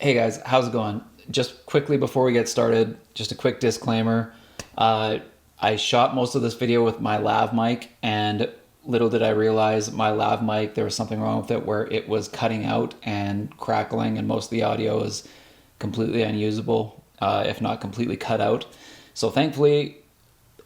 Hey guys, how's it going? Just quickly before we get started, just a quick disclaimer. I shot most of this video with my lav mic, and little did I realize my lav mic, there was something wrong with it where it was cutting out and crackling, and most of the audio is completely unusable, if not completely cut out. So thankfully,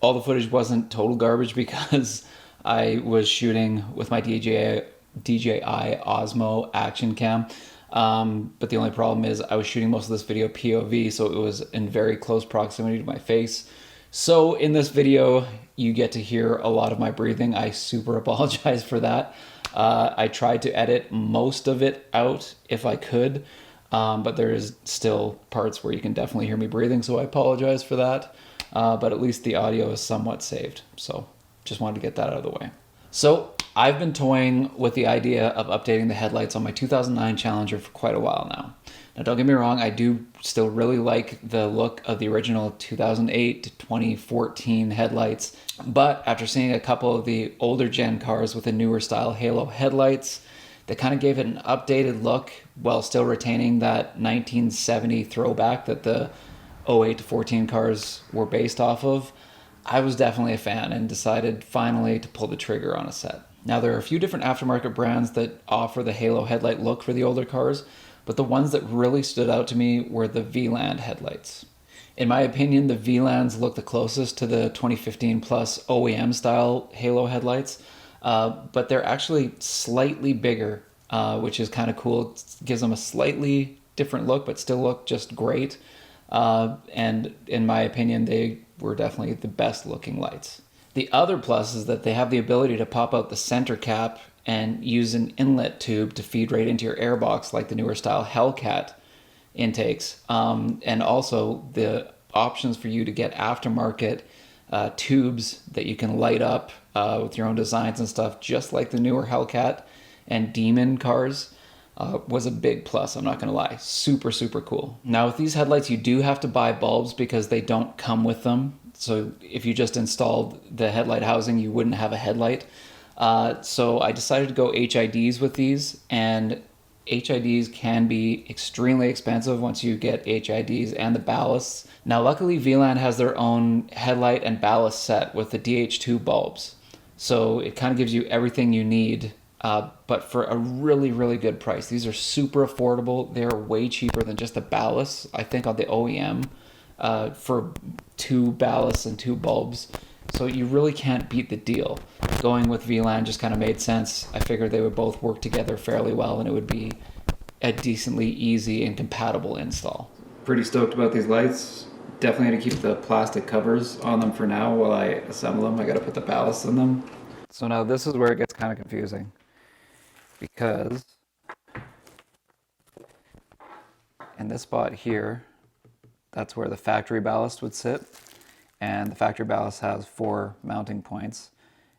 all the footage wasn't total garbage because I was shooting with my DJI Osmo Action Cam. But the only problem is I was shooting most of this video POV, so it was in very close proximity to my face. So in this video, you get to hear a lot of my breathing. I super apologize for that. I tried to edit most of it out if I could, but there is still parts where you can definitely hear me breathing, so I apologize for that. But at least the audio is somewhat saved. So just wanted to get that out of the way. So I've been toying with the idea of updating the headlights on my 2009 Challenger for quite a while now. Now don't get me wrong, I do still really like the look of the original 2008 to 2014 headlights, but after seeing a couple of the older gen cars with the newer style Halo headlights, they kind of gave it an updated look while still retaining that 1970 throwback that the 08 to 14 cars were based off of. I was definitely a fan and decided finally to pull the trigger on a set. Now there are a few different aftermarket brands that offer the Halo headlight look for the older cars, but the ones that really stood out to me were the Vland headlights. In my opinion, the Vlands look the closest to the 2015 plus OEM style Halo headlights, but they're actually slightly bigger, which is kind of cool. It gives them a slightly different look, but still look just great. And in my opinion, they were definitely the best looking lights. The other plus is that they have the ability to pop out the center cap and use an inlet tube to feed right into your airbox like the newer style Hellcat intakes. And also the options for you to get aftermarket tubes that you can light up with your own designs and stuff, just like the newer Hellcat and Demon cars. Was a big plus, I'm not gonna lie. Super, super cool. Now with these headlights, you do have to buy bulbs because they don't come with them. So if you just installed the headlight housing, you wouldn't have a headlight. So I decided to go HIDs with these, and HIDs can be extremely expensive once you get HIDs and the ballasts. Now luckily Vland has their own headlight and ballast set with the DH2 bulbs. So it kind of gives you everything you need, but for a really, really good price. These are super affordable. They're way cheaper than just the ballasts, I think, on the OEM for 2 ballasts and 2 bulbs. So you really can't beat the deal. Going with Vland just kind of made sense. I figured they would both work together fairly well and it would be a decently easy and compatible install. Pretty stoked about these lights. Definitely going to keep the plastic covers on them for now while I assemble them. I got to put the ballasts in them. So now this is where it gets kind of confusing, because in this spot here, that's where the factory ballast would sit, and the factory ballast has 4 mounting points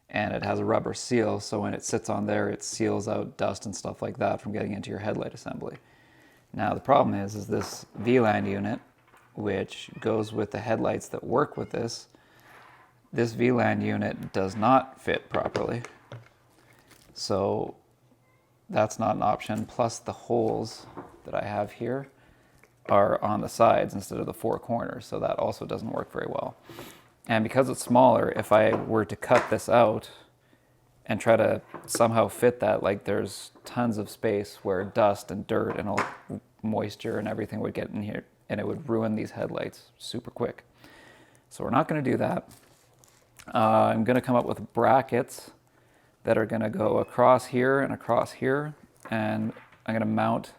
and it has a rubber seal, so when it sits on there it seals out dust and stuff like that from getting into your headlight assembly. Now the problem is this Vland unit, which goes with the headlights that work with this Vland unit does not fit properly, so that's not an option. Plus the holes that I have here are on the sides instead of the 4 corners, so that also doesn't work very well. And because it's smaller, if I were to cut this out and try to somehow fit that, like there's tons of space where dust and dirt and all moisture and everything would get in here, and it would ruin these headlights super quick. So we're not going to do that. I'm going to come up with brackets that are going to go across here and across here, and I'm going to mount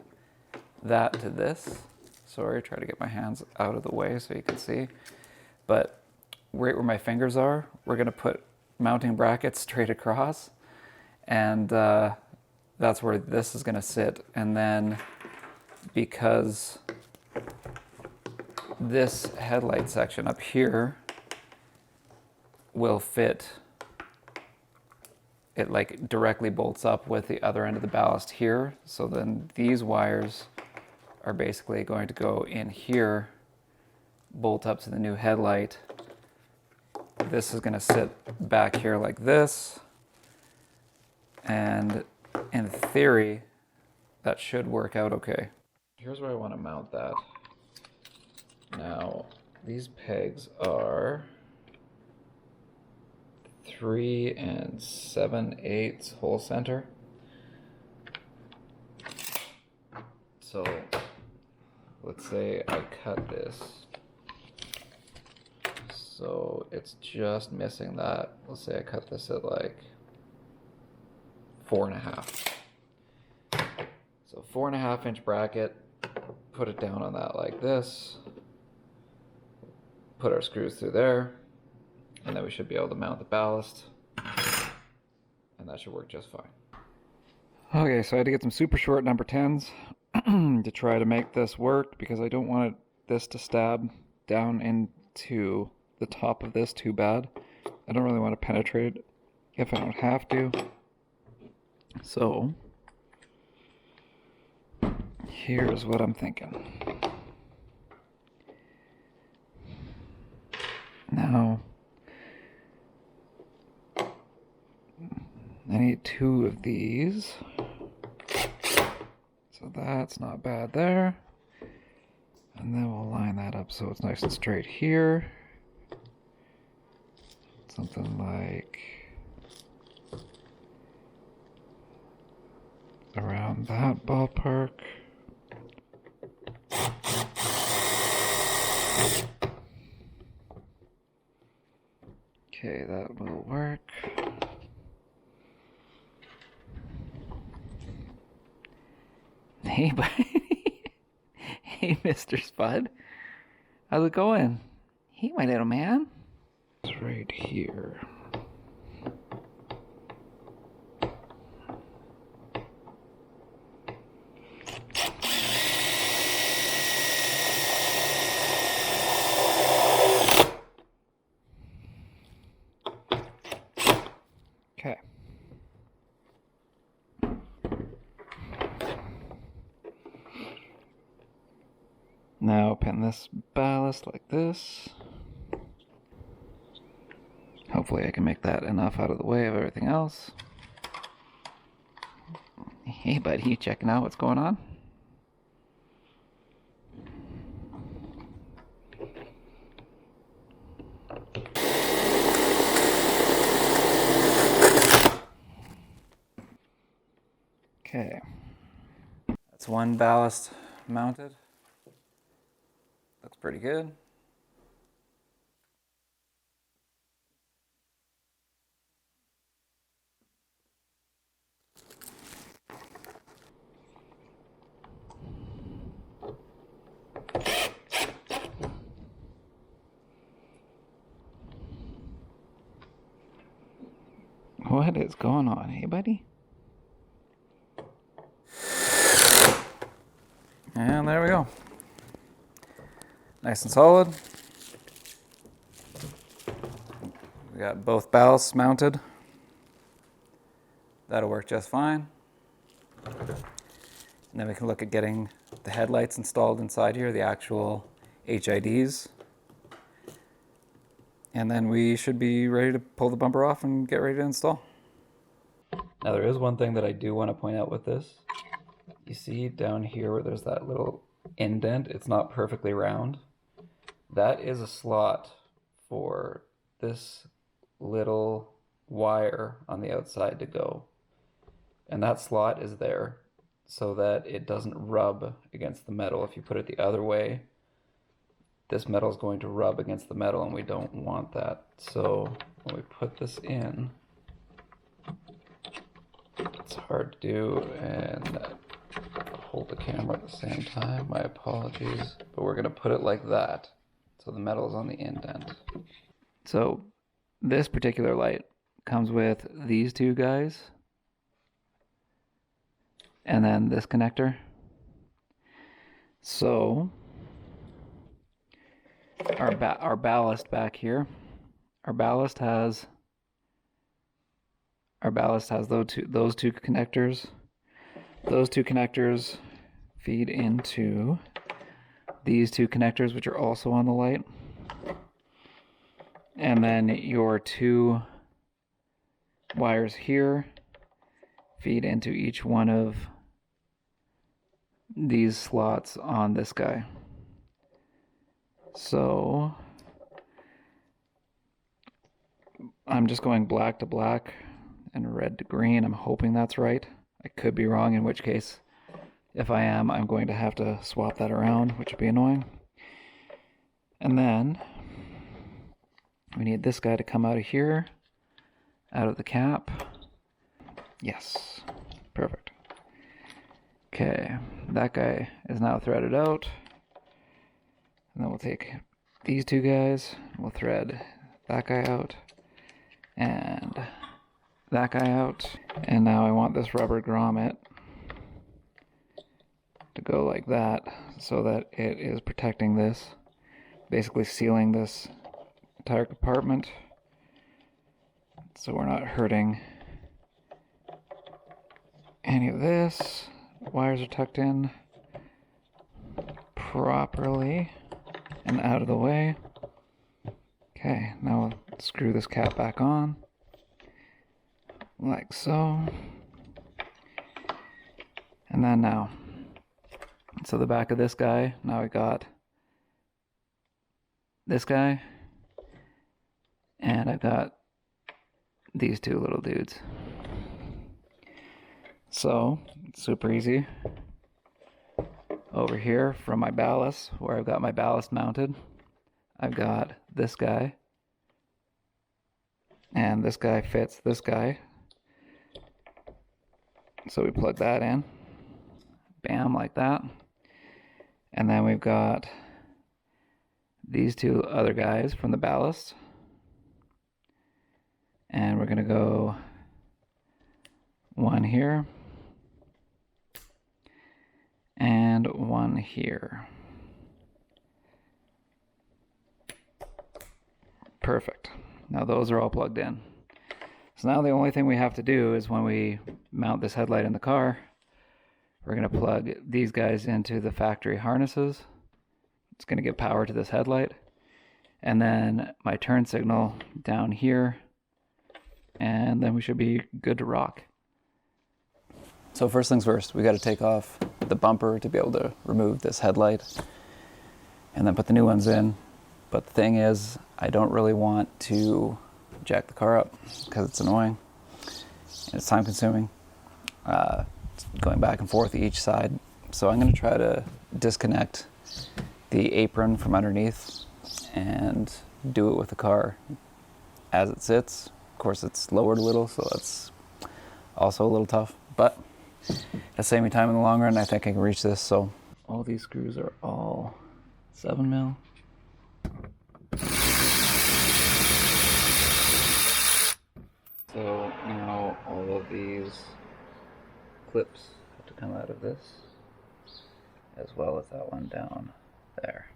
that to this. Sorry, try to get my hands out of the way so you can see. But right where my fingers are, we're going to put mounting brackets straight across, and that's where this is going to sit. And then because this headlight section up here will fit, it like directly bolts up with the other end of the ballast here. So then these wires are basically going to go in here, bolt up to the new headlight. This is going to sit back here like this, and in theory that should work out okay. here's where I want to mount that. Now, these pegs are 3 7/8 hole center. So let's say I cut this. So it's just missing that. Let's say I cut this at like 4.5. So 4.5-inch bracket, put it down on that like this, put our screws through there, and then we should be able to mount the ballast, and that should work just fine. Okay, so I had to get some super short number 10s to try to make this work because I don't want this to stab down into the top of this too bad. I don't really want to penetrate if I don't have to. So here's what I'm thinking. Now I need 2 of these. So that's not bad there. And then we'll line that up so it's nice and straight here. Something like around that ballpark. Okay, that will work. Hey, buddy. Hey, Mr. Spud. How's it going? Hey, my little man. It's right here. Okay. Now pin this ballast like this. Hopefully I can make that enough out of the way of everything else. Hey buddy, you checking out what's going on? Okay. That's one ballast mounted. Looks pretty good. What is going on, hey buddy? And there we go. Nice and solid. We got both ballasts mounted. That'll work just fine. And then we can look at getting the headlights installed inside here, the actual HIDs. And then we should be ready to pull the bumper off and get ready to install. Now there is one thing that I do want to point out with this. You see down here where there's that little indent, it's not perfectly round. That is a slot for this little wire on the outside to go. And that slot is there so that it doesn't rub against the metal. If you put it the other way, this metal is going to rub against the metal and we don't want that. So when we put this in, it's hard to do and hold the camera at the same time. My apologies. But we're going to put it like that. So the metal is on the indent. So this particular light comes with these two guys. And then this connector. So our ballast back here. Our ballast has those two connectors. Those two connectors feed into these two connectors, which are also on the light. And then your two wires here feed into each one of these slots on this guy. So I'm just going black to black and red to green. I'm hoping that's right. I could be wrong, in which case, if I am, I'm going to have to swap that around, which would be annoying. And then we need this guy to come out of here, out of the cap. Yes, perfect. Okay, that guy is now threaded out. And then we'll take these two guys, we'll thread that guy out, and that guy out. And now I want this rubber grommet to go like that, so that it is protecting this, basically sealing this entire compartment, so we're not hurting any of this. Wires are tucked in properly and out of the way. Okay, now we'll screw this cap back on, like so. And then now, so the back of this guy, now we got this guy, and I got these two little dudes. So, it's super easy. Over here from my ballast, where I've got my ballast mounted, I've got this guy, and this guy fits this guy. So we plug that in, bam, like that. And then we've got these two other guys from the ballast, and we're gonna go one here and one here. Perfect. Now those are all plugged in. So now the only thing we have to do is, when we mount this headlight in the car, we're going to plug these guys into the factory harnesses. It's going to give power to this headlight. And then my turn signal down here, and then we should be good to rock. So first things first, we got to take off the bumper to be able to remove this headlight, and then put the new ones in. But the thing is, I don't really want to jack the car up because it's annoying and it's time consuming, going back and forth each side. So I'm going to try to disconnect the apron from underneath and do it with the car as it sits. Of course, it's lowered a little, so that's also a little tough, but it'll save me time in the long run. I think I can reach this. So all these screws are all 7mm. So now all of these clips have to come out of this, as well as that one down there.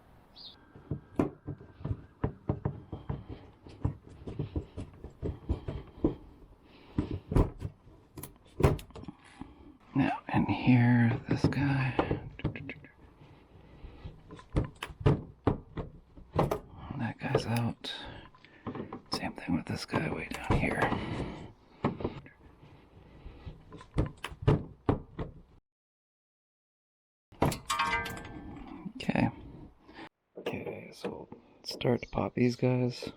Now in here, this guy. That guy's out. Same thing with this guy way down here. Okay, so let's start to pop these guys.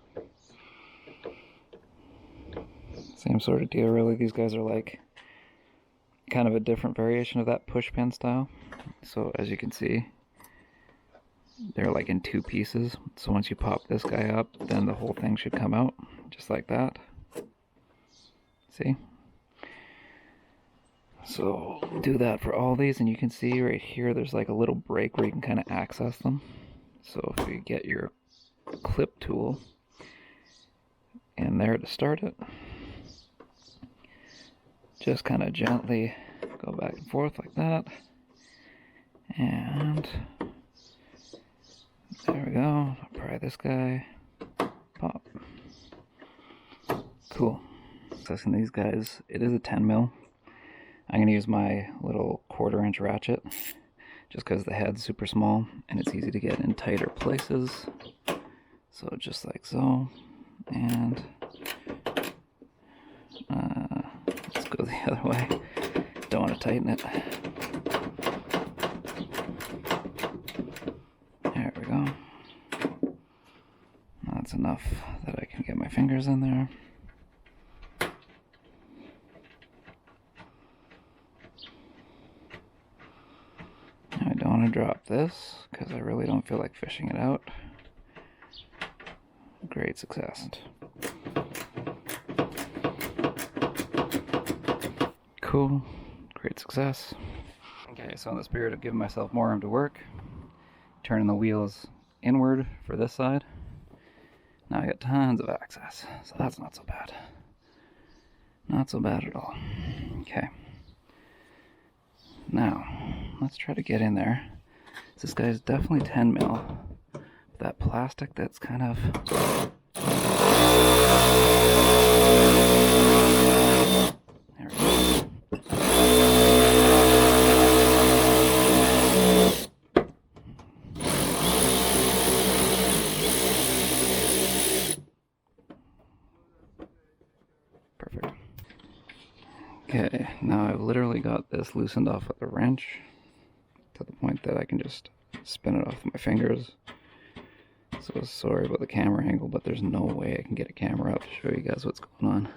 Same sort of deal, really. These guys are like kind of a different variation of that push pin style. So as you can see, they're like in two pieces. So once you pop this guy up, then the whole thing should come out just like that. See? So do that for all these, and you can see right here there's like a little break where you can kind of access them. So if you get your clip tool in there to start it, just kind of gently go back and forth like that, and there we go. I'll pry this guy, pop. Cool. Accessing these guys, it is a 10mm. I'm going to use my little 1/4" ratchet, just because the head's super small and it's easy to get in tighter places. So just like so, and let's go the other way. Don't want to tighten it. enough that I can get my fingers in there. Now I don't want to drop this because I really don't feel like fishing it out. Great success. Cool. Great success. Okay, so in the spirit of giving myself more room to work, turning the wheels inward for this side. Now I got tons of access, so that's not so bad. Not so bad at all. Okay. Now, let's try to get in there. This guy's definitely 10 mil. That plastic that's kind of... There we go. Perfect. Okay, now I've literally got this loosened off with a wrench to the point that I can just spin it off with my fingers. So sorry about the camera angle, but there's no way I can get a camera up to show you guys what's going on.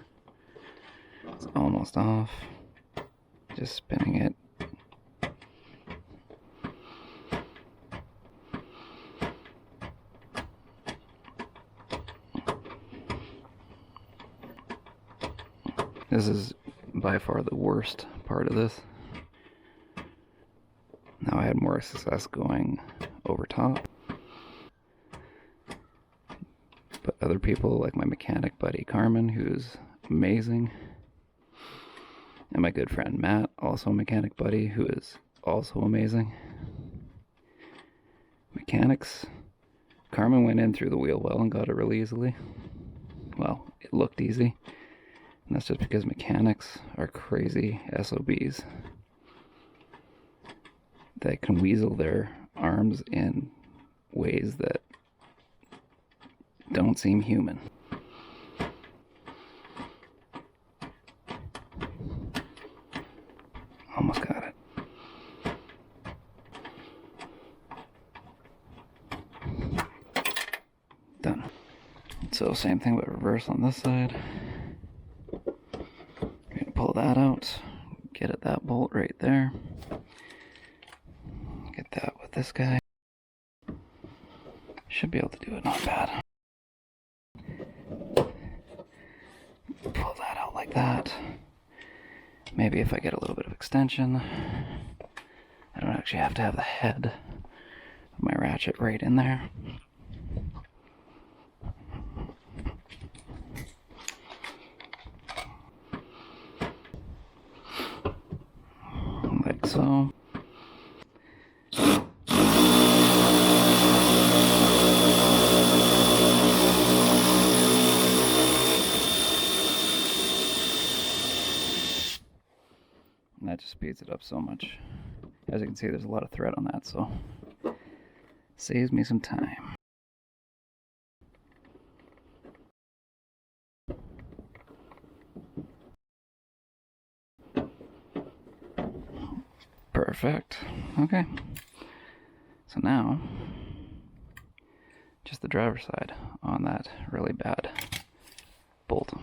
It's almost off. Just spinning it. This is by far the worst part of this. Now I had more success going over top. But other people, like my mechanic buddy Carmen, who's amazing, and my good friend Matt, also a mechanic buddy, who is also amazing. Mechanics, Carmen went in through the wheel well and got it really easily. Well, it looked easy. And that's just because mechanics are crazy SOBs. They can weasel their arms in ways that don't seem human. Almost got it. Done. So same thing but reverse on this side. We're gonna pull that out, get at that bolt right there. Get that with this guy. Should be able to do it, not bad. Pull that out like that. Maybe if I get a little bit of extension, I don't actually have to have the head of my ratchet right in there. Like so. And that just speeds it up so much. As you can see, there's a lot of thread on that, so saves me some time. Perfect. Okay. So now, just the driver's side on that really bad bolt.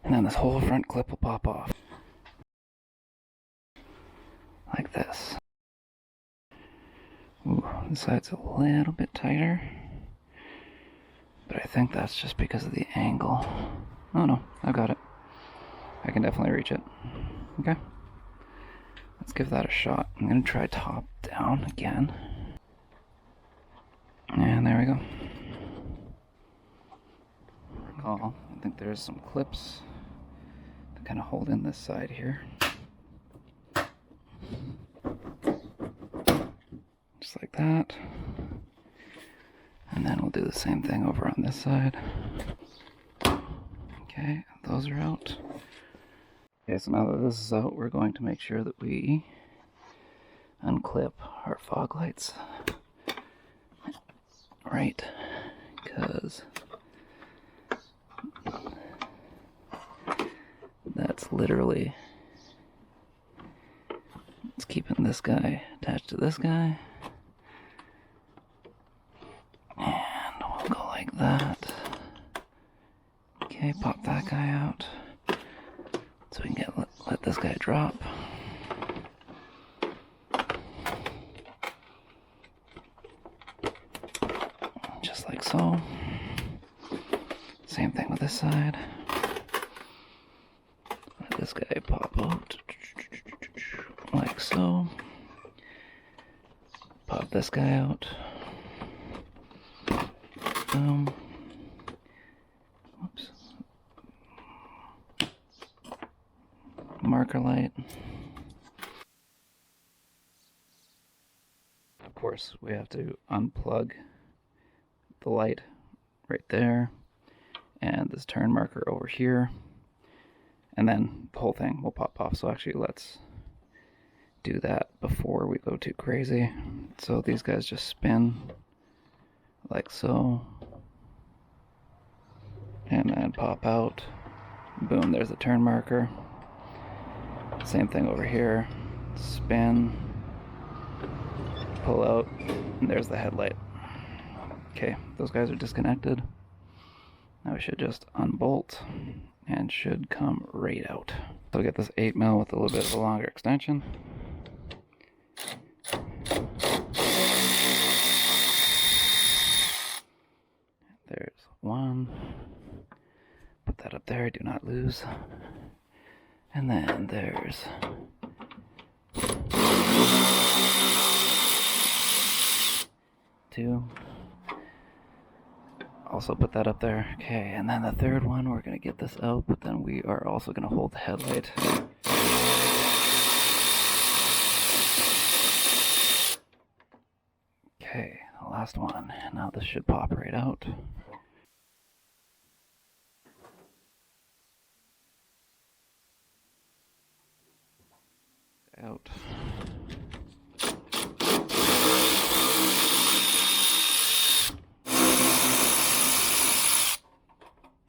And then this whole front clip will pop off. Like this. Ooh, the side's a little bit tighter. But I think that's just because of the angle. Oh no, I've got it. I can definitely reach it. Okay. Let's give that a shot. I'm going to try top down again. And there we go. Recall, I think there's some clips to kind of hold in this side here. Just like that. And then we'll do the same thing over on this side. Okay, those are out. Okay, so now that this is out, we're going to make sure that we unclip our fog lights. Right, because that's literally, it's keeping this guy attached to this guy. And we'll go like that. Okay, pop that guy out. So we can let this guy drop. Just like so. Same thing with this side. Let this guy pop out. Like so. Pop this guy out. Boom. Whoops. Marker light. Of course, we have to unplug the light right there and this turn marker over here, and then the whole thing will pop off. So actually, let's do that before we go too crazy. So these guys just spin like so, and then pop out. Boom, there's the turn marker. Same thing over here. Spin, pull out, and there's the headlight. Okay, those guys are disconnected. Now we should just unbolt and should come right out. So I'll get this 8mm with a little bit of a longer extension. There's one. Put that up there, do not lose. And then there's two. Also put that up there. Okay, and then the third one, we're gonna get this out, but then we are also gonna hold the headlight. Okay, the last one. Now this should pop right out. Out.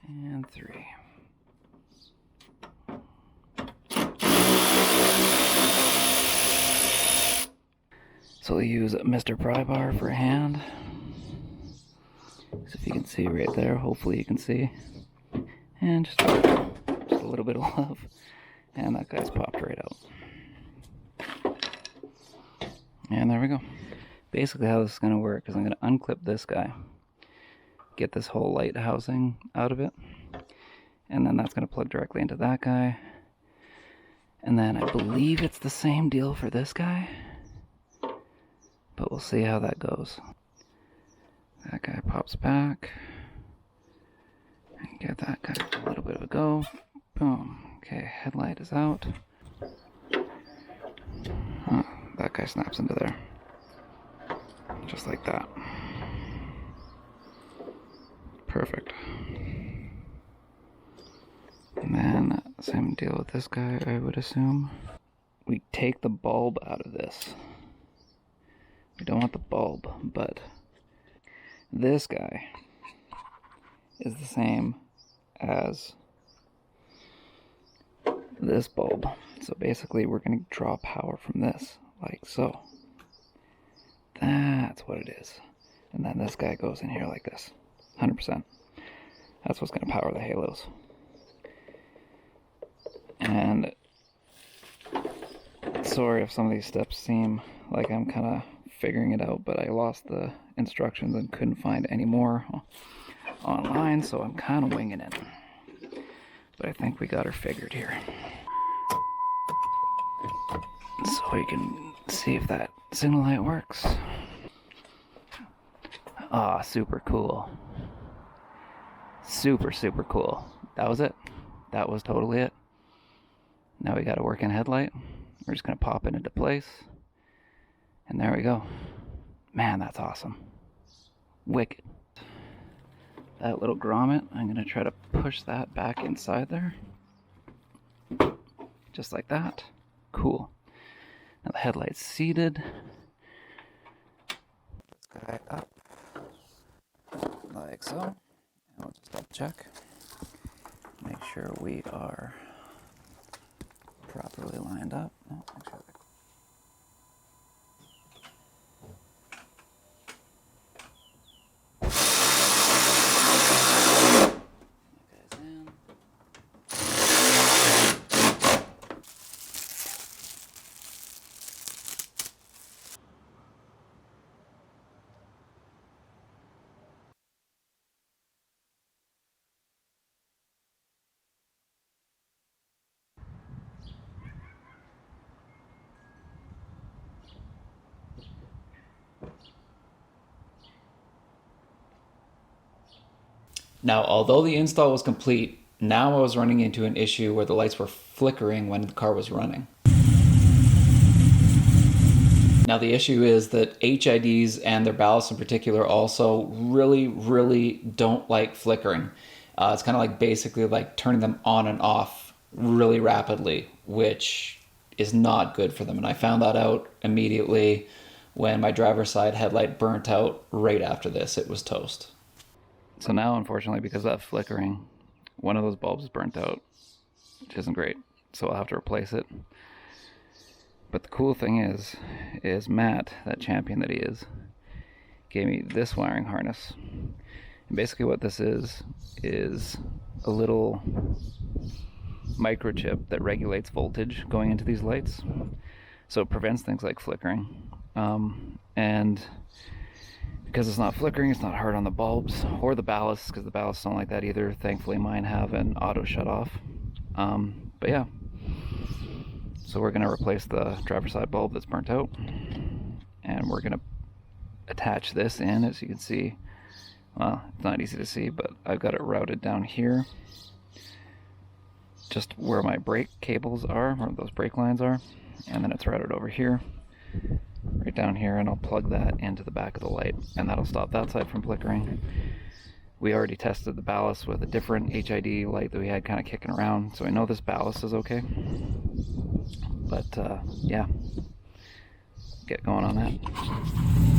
And 3. So we'll use Mr. Pry Bar for a hand. So if you can see right there, hopefully you can see. And just a little bit of love. And that guy's popped right out. And there we go. Basically how this is going to work is I'm going to unclip this guy, get this whole light housing out of it, and then that's going to plug directly into that guy. And then I believe it's the same deal for this guy, but we'll see how that goes. That guy pops back, and get that guy a little bit of a go. Boom. Okay, headlight is out. That guy snaps into there. Just like that. Perfect. And then, same deal with this guy, I would assume. We take the bulb out of this. We don't want the bulb, but this guy is the same as this bulb. So basically, we're going to draw power from this. Like so. That's what it is. And then this guy goes in here like this. 100%. That's what's going to power the halos. And sorry if some of these steps seem like I'm kind of figuring it out, but I lost the instructions and couldn't find any more online, so I'm kind of winging it. But I think we got her figured here. So we can see if that signal light works. Ah, super cool. Super, super cool. That was it. That was totally it. Now we got a working headlight. We're just going to pop it into place. And there we go. Man, that's awesome. Wicked. That little grommet, I'm going to try to push that back inside there. Just like that. Cool. Now the headlight's seated. This guy up. Like so. And we'll just double check. Make sure we are properly lined up. Oh, make sure Now, although the install was complete, now I was running into an issue where the lights were flickering when the car was running. Now the issue is that HIDs and their ballast in particular also really don't like flickering. It's kind of like basically like turning them on and off really rapidly, which is not good for them. And I found that out immediately when my driver's side headlight burnt out right after this. It was toast. So now, unfortunately, because of that flickering, one of those bulbs is burnt out, which isn't great. So I'll have to replace it. But the cool thing is Matt, that champion that he is, gave me this wiring harness. And basically what this is a little microchip that regulates voltage going into these lights. So it prevents things like flickering. And because it's not flickering, it's not hard on the bulbs or the ballasts, because the ballasts don't like that either. Thankfully mine have an auto shut off. But yeah. So we're going to replace the driver's side bulb that's burnt out, and we're going to attach this in. As you can see, well, it's not easy to see, but I've got it routed down here, just where my brake cables are, where those brake lines are, and then it's routed over here, right down here, and I'll plug that into the back of the light, and that'll stop that side from flickering. We already tested the ballast with a different HID light that we had kind of kicking around, so I know this ballast is okay. But yeah, get going on that.